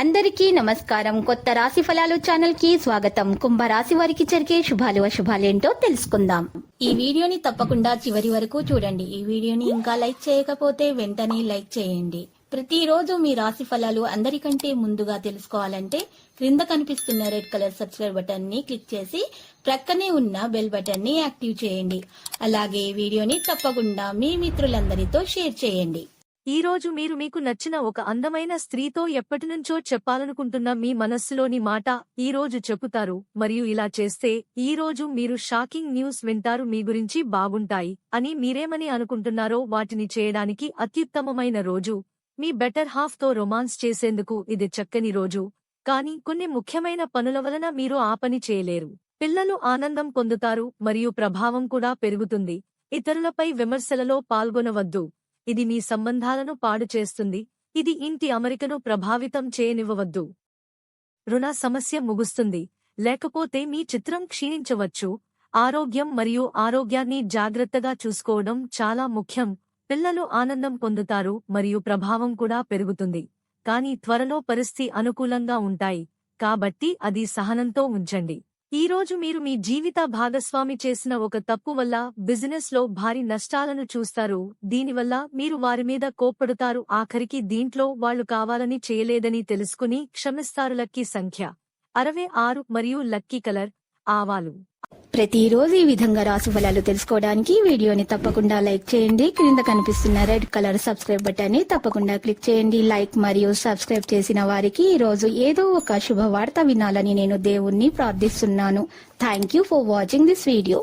అందరికీ నమస్కారం. కొత్త రాశి ఫలాలు ఛానల్ కి స్వాగతం. కుంభరాశి వారికి జరిగే శుభాలు అశుభాలేంటో తెలుసుకుందాం. ఈ వీడియోని తప్పకుండా చివరి వరకు చూడండి. ఈ వీడియోని ఇంకా లైక్ చేయకపోతే వెంటనే లైక్ చేయండి. ప్రతిరోజు మీ రాశి ఫలాలు అందరికంటే ముందుగా తెలుసుకోవాలంటే క్రింద కనిపిస్తున్న రెడ్ కలర్ సబ్స్క్రైబ్ బటన్ ని క్లిక్ చేసి ప్రక్కనే ఉన్న బెల్ బటన్ ని యాక్టివ్ చేయండి. అలాగే వీడియోని తప్పకుండా మీ మిత్రులందరితో షేర్ చేయండి. ఈ రోజు మీరు మీకు నచ్చిన ఒక అందమైన స్త్రీతో ఎప్పటినుంచో చెప్పాలనుకుంటున్న మీ మనస్సులోని మాట ఈ రోజు చెప్పుతారు. మరియు ఇలా చేస్తే ఈ రోజు మీరు షాకింగ్ న్యూస్ వింటారు. మీ గురించి బాగుంటాయి అని మీరేమని అనుకుంటున్నారో వాటిని చేయడానికి అత్యుత్తమమైన రోజు. మీ బెటర్ హాఫ్ తో రొమాన్స్ చేసేందుకు ఇది చక్కని రోజు. కానీ కొన్ని ముఖ్యమైన పనుల వలన మీరు ఆ పని చేయలేరు. పిల్లలు ఆనందం పొందుతారు మరియు ప్రభావం కూడా పెరుగుతుంది. ఇతరులపై విమర్శలలో పాల్గొనవద్దు. ఇది మీ సంబంధాలను పాడు చేస్తుంది. ఇది ఇంటి అమరికను ప్రభావితం చేయనివ్వవద్దు. రుణ సమస్య ముగుస్తుంది, లేకపోతే మీ చిత్రం క్షీణించవచ్చు. ఆరోగ్యం మరియు ఆరోగ్యాన్ని జాగ్రత్తగా చూసుకోవడం చాలా ముఖ్యం. పిల్లలు ఆనందం పొందుతారు మరియు ప్రభావం కూడా పెరుగుతుంది. కానీ త్వరలో పరిస్థితి అనుకూలంగా ఉంటాయి, కాబట్టి అది సహనంతో ఉంచండి. ఈ రోజు మీరు మీ జీవిత భాగస్వామి చేసిన ఒక తప్పు వల్ల బిజినెస్ లో భారీ నష్టాలను చూస్తారు. దీనివల్ల మీరు వారి మీద కోప్పడుతారు. ఆఖరికి దీంట్లో వాళ్లు కావాలని చేయలేదని తెలుసుకుని క్షమిస్తారు. లక్కీ సంఖ్య 66 మరియు లక్కీ కలర్ ఆవాలు. ప్రతిరోజు ఈ విధంగా రాశి ఫలాలు తెలుసుకోవడానికి వీడియోని తప్పకుండా లైక్ చేయండి. క్రింద కనిపిస్తున్న రెడ్ కలర్ సబ్స్క్రైబ్ బటన్ ని తప్పకుండా క్లిక్ చేయండి. లైక్ మరియు సబ్స్క్రైబ్ చేసిన వారికి ఈ రోజు ఏదో ఒక శుభవార్త వినాలని నేను దేవుణ్ణి ప్రార్థిస్తున్నాను. Thank you for watching this video.